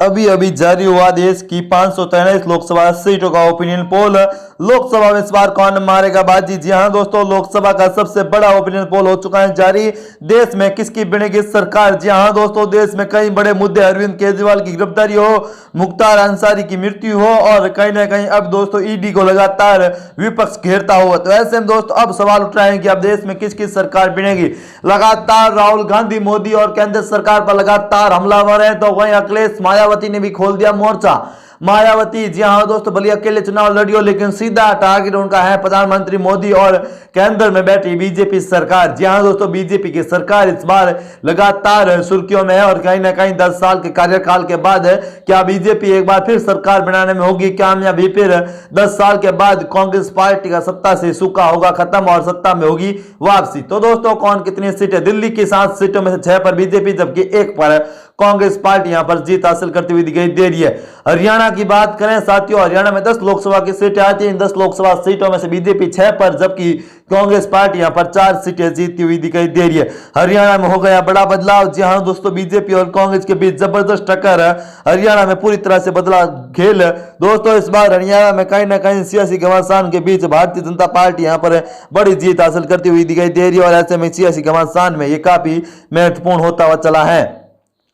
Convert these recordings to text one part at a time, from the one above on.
अभी अभी जारी हुआ देश की 543 लोकसभा सीटों का ओपिनियन पोल। लोकसभा में इस बार कौन मारेगा बाजी? जी हां दोस्तों, लोकसभा का सबसे बड़ा ओपिनियन पोल हो चुका है जारी। देश में किसकी बनेगी सरकार? जी हां दोस्तों, देश में कई बड़े मुद्दे, अरविंद केजरीवाल की गिरफ्तारी हो, मुख्तार अंसारी की मृत्यु हो, और कहीं ना कहीं अब दोस्तों ईडी को लगातार विपक्ष घेरता हुआ। तो ऐसे में दोस्तों अब सवाल उठ रहे हैं कि अब देश में किसकी सरकार बनेगी। लगातार राहुल गांधी, मोदी और केंद्र सरकार पर लगातार हमलावर है, तो वहीं अखिलेश, मायावती ने भी खोल दिया मोर्चा। मायावती, जी हां दोस्तों, भले अकेले चुनाव लड़ियो, लेकिन सीधा टारगेट उनका है प्रधानमंत्री मोदी और केंद्र में बैठी बीजेपी सरकार। जी हां दोस्तों, बीजेपी की सरकार इस बार लगातार सुर्खियों में है, और कहीं ना कहीं 10 साल के कार्यकाल के बाद क्या बीजेपी एक बार फिर सरकार बनाने में होगी कामयाबी? फिर 10 साल के बाद कांग्रेस पार्टी का सत्ता से सूखा होगा खत्म और सत्ता में होगी वापसी। तो दोस्तों कौन कितनी सीटें? दिल्ली की 7 सीटों में से 6 पर बीजेपी, जबकि 1 पर कांग्रेस पार्टी यहां पर जीत हासिल करती हुई दिखाई दे रही है। हरियाणा की बात करें साथियों, हरियाणा में 10 लोकसभा की सीटें आती हैं। 10 लोकसभा सीटों में से बीजेपी 6 पर, जबकि कांग्रेस पार्टी यहां पर 4 सीटें जीतती हुई दिखाई दे रही है। हरियाणा में हो गया बड़ा बदलाव। जी हां दोस्तों, बीजेपी और कांग्रेस के बीच जबरदस्त टक्कर है। हरियाणा में पूरी तरह से बदला खेल दोस्तों। इस बार हरियाणा में कहीं ना कहीं सियासी घमासान के बीच भारतीय जनता पार्टी यहां पर बड़ी जीत हासिल करती हुई दिखाई दे रही है, और ऐसे में सियासी घमासान में ये काफी महत्वपूर्ण होता हुआ चला है।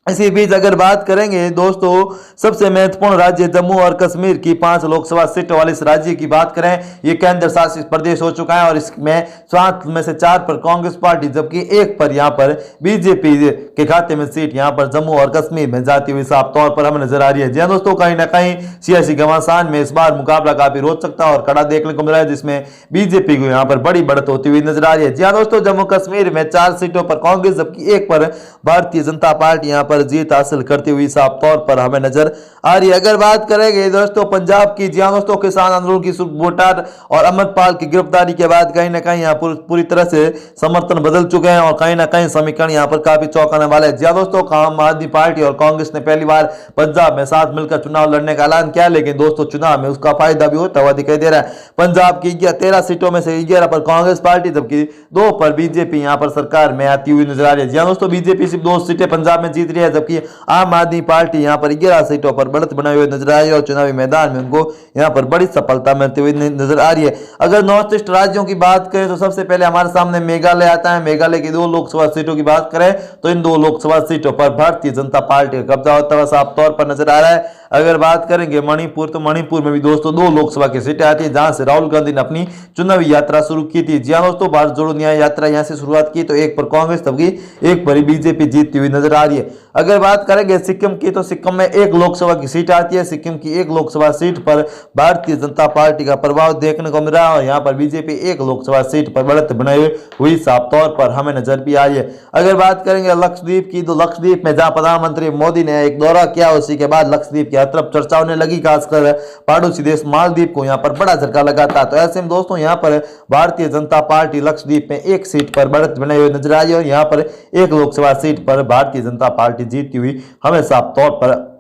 इसी बीच अगर बात करेंगे दोस्तों, सबसे महत्वपूर्ण राज्य जम्मू और कश्मीर की 5 लोकसभा सीटों वाले इस राज्य की बात करें, ये केंद्र शासित प्रदेश हो चुका है, और इसमें 7 में से 4 पर कांग्रेस पार्टी, जबकि 1 पर यहां पर बीजेपी के खाते में सीट यहां पर जम्मू और कश्मीर में जाती हुई साफ तौर पर हमें नजर आ रही है। जी दोस्तों, कहीं ना कहीं सियासी घमासान में इस बार मुकाबला काफी रोचकता और कड़ा देखने को मिला है, जिसमें बीजेपी को यहां पर बड़ी बढ़त होती हुई नजर आ रही है। जी दोस्तों, जम्मू कश्मीर में 4 सीटों पर कांग्रेस, जबकि 1 पर भारतीय जनता पार्टी यहां पर जीत हासिल करती हुई साफ तौर पर हमें नजर आ रही है। अगर बात करेंगे दोस्तों पंजाब की, जी हां दोस्तों, किसान आंदोलन की वोटार और अमरपाल की गिरफ्तारी के बाद कहीं ना कहीं यहां पूरी तरह से समर्थन बदल चुके हैं, और कहीं ना कहीं समीकरण यहां पर काफी चौंकाने वाले हैं। जी हां दोस्तों, आम आदमी पार्टी और कांग्रेस ने पहली बार पंजाब में साथ मिलकर चुनाव लड़ने का ऐलान किया, लेकिन दोस्तों चुनाव में उसका फायदा भी होता हुआ दिखाई दे रहा है। पंजाब की 13 सीटों में से 11 पर कांग्रेस पार्टी, जबकि 2 पर बीजेपी यहां पर सरकार में आती हुई नजर आ रही है। जी हां दोस्तों, बीजेपी सिर्फ 2 सीटें पंजाब में जीत रही है, जबकि आम आदमी पार्टी यहां पर 11 सीटों पर बढ़त बनाए हुए नजर आ रही है, और चुनावी मैदान में उनको यहां पर बड़ी सफलता मिलती हुई नजर आ रही है। अगर नॉर्थ ईस्ट राज्यों की बात करें तो सबसे पहले हमारे सामने मेघालय आता है। मेघालय की 2 लोकसभा सीटों की बात करें तो इन 2 लोकसभा सीटों पर भारतीय जनता पार्टी का कब्जा होता हुआ साफ तौर पर नजर आ रहा है। अगर बात करेंगे मणिपुर, तो मणिपुर में भी दोस्तों 2 लोकसभा की सीटें आती है, जहां से राहुल गांधी ने अपनी चुनावी यात्रा शुरू की थी। जी हां दोस्तों, भारत जोड़ो न्याय यात्रा यहां से शुरुआत की, तो 1 पर कांग्रेस, जबकि 1 पर बीजेपी जीतती हुई नजर आ रही है। अगर बात करेंगे सिक्किम की, तो सिक्किम में 1 लोकसभा की सीट आती है। सिक्किम की 1 लोकसभा सीट पर भारतीय जनता पार्टी का प्रभाव देखने को मिल रहा है, और यहां पर बीजेपी 1 लोकसभा सीट पर बढ़त बनाई हुई साफ तौर पर हमें नजर भी आ रही है। अगर बात करेंगे लक्षद्वीप की, तो लक्षद्वीप में जहां प्रधानमंत्री मोदी ने एक दौरा किया, उसी के बाद लक्षद्वीप की हर तरफ चर्चा होने लगी, खासकर पड़ोसी देश मालदीव को यहां पर बड़ा झटका लगा था। तो ऐसे में दोस्तों यहां पर भारतीय जनता पार्टी लक्षद्वीप में 1 सीट पर बढ़त बनाई हुई नजर आई, और यहां पर 1 लोकसभा सीट पर भारतीय जनता पार्टी जीतती हुई हमें साफ तौर पर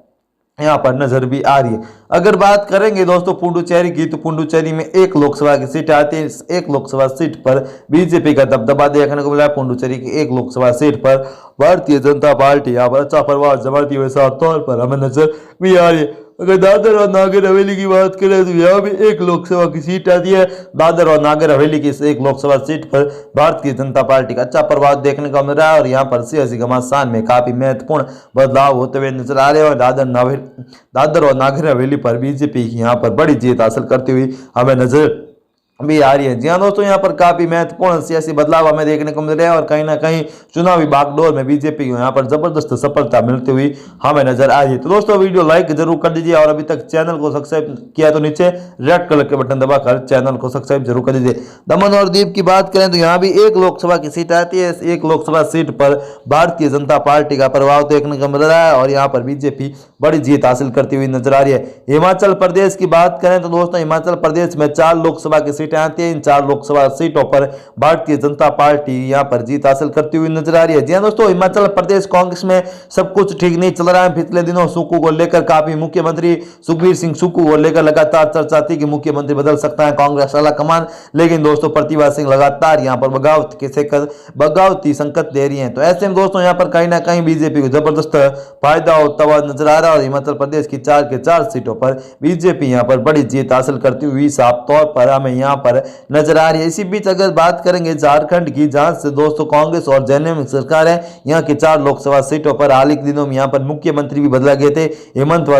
यहां पर नजर भी आ रही है। अगर बात करेंगे दोस्तों पुडुचेरी की, तो पुडुचेरी में 1 लोकसभा की सीट आती है। इस 1 लोकसभा सीट पर बीजेपी का दबदबा देखने को मिला। पुडुचेरी की 1 लोकसभा सीट पर भारतीय जनता पार्टी यहां पर अच्छा प्रभाव जमाती हुई साफ तौर पर हमें नजर भी आ रही है। अगर दादर और नागर हवेली की बात करें तो यहाँ भी 1 लोकसभा की सीट आती है। दादर और नागर हवेली की इस 1 लोकसभा सीट पर भारतीय जनता पार्टी का अच्छा प्रभाव देखने को मिल रहा है, और यहाँ पर सियासी घमासान में काफी महत्वपूर्ण बदलाव होते हुए नजर आ रहे हैं, और दादर और नागर हवेली पर बीजेपी की यहाँ पर बड़ी जीत हासिल करती हुई हमें नजर भी आ रही है। जी हाँ दोस्तों, यहाँ पर काफी महत्वपूर्ण सियासी बदलाव हमें देखने को मिल रहे हैं, और कहीं ना कहीं चुनावी बागडोर में बीजेपी को यहाँ पर जबरदस्त सफलता मिलती हुई हमें नजर आ रही है। तो दोस्तों वीडियो लाइक जरूर कर दीजिए, और अभी तक चैनल को सब्सक्राइब किया तो नीचे रेड कलर के बटन दबाकर चैनल को सब्सक्राइब जरूर कर दीजिए। दमन और दीव की बात करें तो यहाँ भी 1 लोकसभा की सीट आती है। इस 1 लोकसभा सीट पर भारतीय जनता पार्टी का प्रभाव देखने को मिल रहा है, और यहाँ पर बीजेपी बड़ी जीत हासिल करती हुई नजर आ रही है। हिमाचल प्रदेश की बात करें तो दोस्तों हिमाचल प्रदेश में 4 लोकसभा की सीटें आती हैं। इन 4 लोकसभा सीटों पर भारतीय जनता पार्टी यहां पर जीत हासिल करती हुई नजर आ रही है। जी हां दोस्तों, हिमाचल प्रदेश कांग्रेस में सब कुछ ठीक नहीं चल रहा है। पिछले दिनों सुक्खू को लेकर काफी मुख्यमंत्री सुखबीर सिंह सुक्खू को लेकर लगातार चर्चा थी कि मुख्यमंत्री बदल सकता है कांग्रेस वाला कमान, लेकिन दोस्तों प्रतिभा सिंह लगातार यहां पर बगावती संकट दे रही है। तो ऐसे में दोस्तों यहां पर कहीं ना कहीं बीजेपी को जबरदस्त फायदा होता हुआ नजर आ रहा है और हिमाचल प्रदेश की 4 के 4 सीटों पर बीजेपी यहां पर बड़ी जीत हासिल करती हुई साफ तौर पर हमें यहां पर नजर आ रही है। इसी बीच अगर बात करेंगे झारखंड की, जहां से दोस्तों कांग्रेस और जेएनयू सरकार है, यहां की 4 लोकसभा सीटों पर हाल ही के दिनों में यहां पर मुख्यमंत्री भी बदला गए थे हेमंत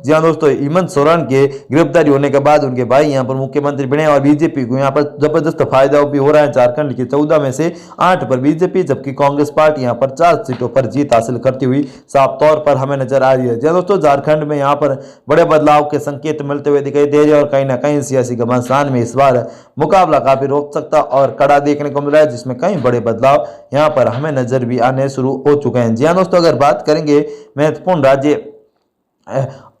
जी हां दोस्तों, हेमंत सोरेन के गिरफ्तारी होने के बाद उनके भाई यहां पर मुख्यमंत्री बने और बीजेपी को यहां पर जबरदस्त फायदा भी हो रहा है। झारखंड की 14 में से 8 पर बीजेपी, जबकि कांग्रेस पार्टी यहां पर 4 सीटों पर जीत हासिल करती हुई साफ तौर पर हमें नजर आ रही है। जी दोस्तों, झारखंड में यहां पर बड़े बदलाव के संकेत मिलते हुए दिखाई दे रहे हैं और कहीं ना कहीं सियासी घमासान में इस बार मुकाबला काफी रोक सकता और कड़ा देखने को मिल रहा है, जिसमें कई बड़े बदलाव यहां पर हमें नजर भी आने शुरू हो चुके हैं। जी हां दोस्तों, अगर बात करेंगे महत्वपूर्ण राज्य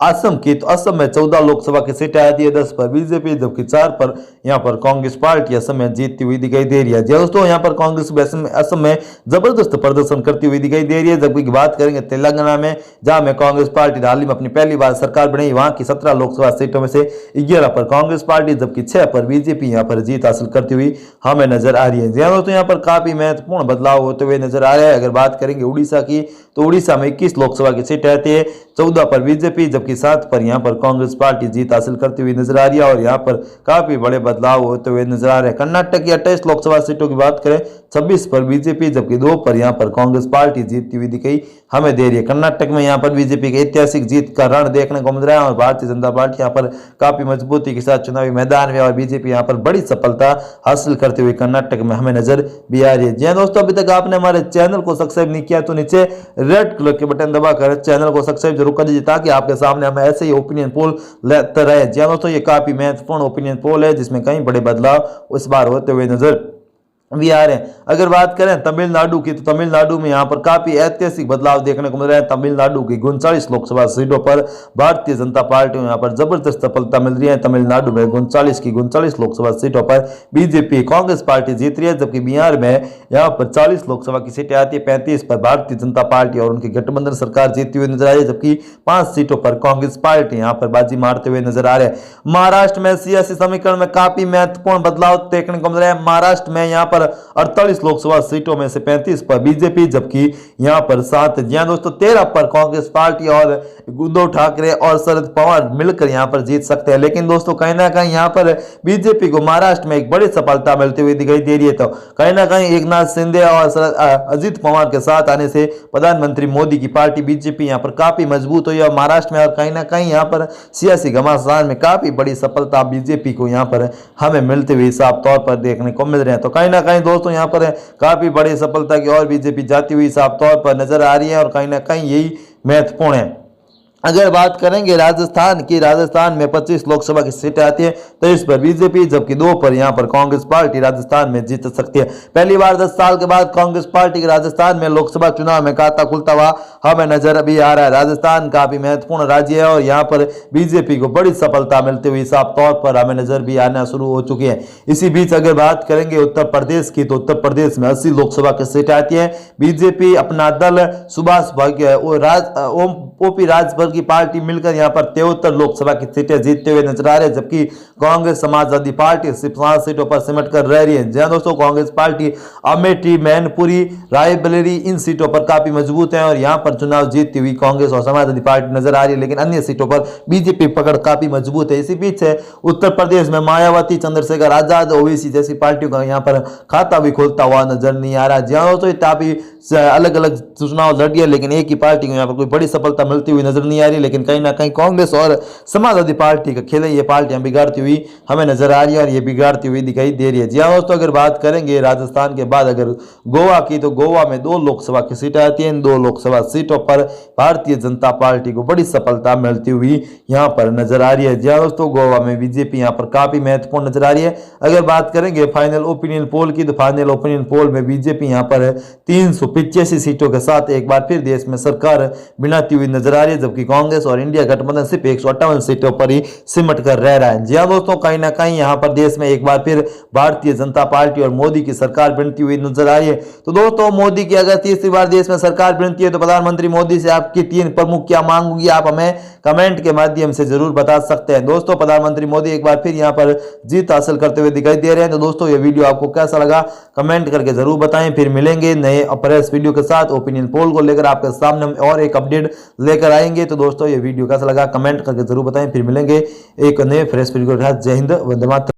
असम की, तो असम में 14 लोकसभा की सीटें आती है, 10 पर बीजेपी, जबकि 4 पर यहां पर कांग्रेस पार्टी असम में जीतती हुई दिखाई दे रही है। जी दोस्तों, यहां पर कांग्रेस असम में जबरदस्त प्रदर्शन करती हुई दिखाई दे रही है। जबकि बात करेंगे तेलंगाना में, जहां में कांग्रेस पार्टी हाल ही में अपनी पहली बार सरकार बनाई, वहां की 17 लोकसभा सीटों में से 11 पर कांग्रेस पार्टी, जबकि 6 पर बीजेपी यहां पर जीत हासिल करती हुई हमें नजर आ रही है। जी दोस्तों, यहां पर काफी महत्वपूर्ण बदलाव होते हुए नजर आ रहे हैं। अगर बात करेंगे उड़ीसा की, तो उड़ीसा में 21 लोकसभा की सीटें आती है, 14 पर बीजेपी, जबकि 7 पर यहां पर कांग्रेस पार्टी जीत हासिल करती हुई नजर आ रही है और यहां पर काफी बड़े बदलाव होते हुए नजर आ रहे हैं। कर्नाटक की 28 लोकसभा सीटों की बात करें, 26 पर बीजेपी, जबकि 2 पर यहां पर कांग्रेस पार्टी जीतती हुई दिखाई हमें दे रही है। कर्नाटक में यहां पर बीजेपी के ऐतिहासिक जीत का रण देखने को मिल रहा है और भारतीय जनता पार्टी यहां पर काफी मजबूती के साथ चुनावी मैदान में और बीजेपी यहां पर बड़ी सफलता हासिल करते हुए कर्नाटक में हमें नजर भी आ रही है। जी हां दोस्तों, अभी तक आपने हमारे चैनल को सब्सक्राइब नहीं किया तो नीचे रेड कलर के बटन दबाकर चैनल को सब्सक्राइब जरूर कर दीजिए, ताकि आपके सामने हम ऐसे ही ओपिनियन पोल लेते रहे। जी हां दोस्तों, ये काफी महत्वपूर्ण ओपिनियन पोल है, जिसमें कई बड़े बदलाव इस बार होते हुए नजर भी आ रहे हैं। अगर बात करें तमिलनाडु की, तो तमिलनाडु में यहां पर काफी ऐतिहासिक बदलाव देखने को मिल रहा है। तमिलनाडु की 39 लोकसभा सीटों पर भारतीय जनता पार्टी को यहां पर जबरदस्त सफलता मिल रही है। तमिलनाडु में 39 लोकसभा सीटों पर बीजेपी कांग्रेस पार्टी जीत रही है, जबकि बिहार में यहां पर 40 लोकसभा की सीटें आती है, 35 पर भारतीय जनता पार्टी और उनकी गठबंधन सरकार जीतती हुई नजर आ रही है, जबकि 5 सीटों पर कांग्रेस पार्टी यहां पर बाजी मारते हुए नजर आ रहे हैं। महाराष्ट्र में सियासी समीकरण में काफी महत्वपूर्ण बदलाव देखने को मिल रहा है। महाराष्ट्र में यहां पर 48 लोकसभा सीटों में से 35 पर बीजेपी, जबकि यहां पर 7 दोस्तों 13 पर कांग्रेस पार्टी और उद्धव ठाकरे और शरद पवार मिलकर यहां पर जीत सकते हैं। लेकिन दोस्तों कहीं ना कहीं यहां पर बीजेपी को महाराष्ट्र में एक बड़ी सफलता मिलती हुई दिखाई दे रही है। तो कहीं ना कहीं एकनाथ शिंदे और अजित पवार के साथ आने से प्रधानमंत्री मोदी की पार्टी बीजेपी यहां पर काफी मजबूत हुई है महाराष्ट्र में, और कहीं ना कहीं यहां पर सियासी घमासान में काफी बड़ी सफलता बीजेपी को यहां पर हमें मिलती हुई साफ तौर पर देखने को मिल रहे हैं। तो कहीं ना कहीं दोस्तों यहां पर काफी बड़ी सफलता की और बीजेपी जाती हुई साफ तौर पर नजर आ रही है और कहीं ना कहीं यही महत्वपूर्ण है। अगर बात करेंगे राजस्थान की, राजस्थान में 25 लोकसभा की सीटें आती है, 23 पर बीजेपी, जबकि 2 पर यहां पर कांग्रेस पार्टी राजस्थान में जीत सकती है। पहली बार 10 साल के बाद कांग्रेस पार्टी के राजस्थान में लोकसभा चुनाव में खाता खुलता हुआ हमें नजर भी आ रहा है। राजस्थान काफी महत्वपूर्ण राज्य है और यहां पर बीजेपी को बड़ी सफलता मिलती हुई साफ तौर पर हमें नजर भी आना शुरू हो चुकी है। इसी बीच अगर बात करेंगे उत्तर प्रदेश की, तो उत्तर प्रदेश में 80 लोकसभा की सीटें आती है। बीजेपी अपना दल सुभाष ओपी राजभर की पार्टी मिलकर यहां पर 73 लोकसभा की सीटें जीतते हुए नजर आ रहे हैं, जबकि कांग्रेस समाजवादी पार्टी सिर्फ 7 सीटों पर सिमट कर रह रही है। जहां दोस्तों कांग्रेस पार्टी अमेठी, मैनपुरी, रायबरेली इन सीटों पर काफी मजबूत है और यहां पर चुनाव जीतती हुई कांग्रेस और समाजवादी पार्टी नजर आ रही है, लेकिन अन्य सीटों पर बीजेपी पकड़ काफी मजबूत है। इसी बीच उत्तर प्रदेश में मायावती, चंद्रशेखर आजाद, ओवैसी जैसी पार्टियों का यहां पर खाता भी खोलता हुआ नजर नहीं आ रहा। जहां दोस्तों काफी अलग अलग चुनाव लड़ी है, लेकिन एक ही पार्टी को यहां पर कोई बड़ी सफलता मिलती हुई नजर नहीं आ रही, लेकिन कहीं ना कहीं कांग्रेस और समाजवादी पार्टी का खेल ये पार्टियां बिगाड़ती हुई हमें नजर आ रही है और ये बिगाड़ती हुई दिखाई दे रही है। जी हां दोस्तों, अगर बात करेंगे राजस्थान के बाद अगर गोवा की, तो गोवा में 2 लोकसभा की सीटें आती हैं। इन 2 लोकसभा सीटों पर भारतीय जनता पार्टी को बड़ी सफलता मिलती हुई यहां पर नजर आ रही है। जी हां दोस्तों, गोवा में बीजेपी यहां पर काफी महत्वपूर्ण नजर आ रही है। अगर बात करेंगे फाइनल ओपिनियन पोल की, तो फाइनल ओपिनियन पोल में बीजेपी यहां पर 385 सीटों के साथ एक बार फिर देश में सरकार बनाती हुई नजर आ रही है, जबकि कांग्रेस और इंडिया गठबंधन सिर्फ 158 सीटों पर ही सिमट कर रह रहा है। जी हाँ दोस्तों, कहीं ना कहीं यहाँ पर देश में एक बार फिर भारतीय जनता पार्टी और मोदी की सरकार बनती हुई नजर आ रही है। तो दोस्तों, मोदी की अगर तीसरी बार देश में सरकार बनती है तो प्रधानमंत्री मोदी से आपकी 3 प्रमुख क्या मांग होगी, आप हमें कमेंट के माध्यम से जरूर बता सकते हैं। दोस्तों, प्रधानमंत्री मोदी एक बार फिर यहाँ पर जीत हासिल करते हुए दिखाई दे रहे हैं। तो दोस्तों, ये वीडियो आपको कैसा लगा कमेंट करके जरूर बताएं। फिर मिलेंगे नए प्रेस वीडियो के साथ, ओपिनियन पोल को लेकर आपके सामने हम और एक अपडेट लेकर आएंगे। तो दोस्तों, ये वीडियो कैसा लगा कमेंट करके जरूर बताएं। फिर मिलेंगे एक नए फ्रेश वीडियो के साथ। जय हिंद, वंदे मातरम।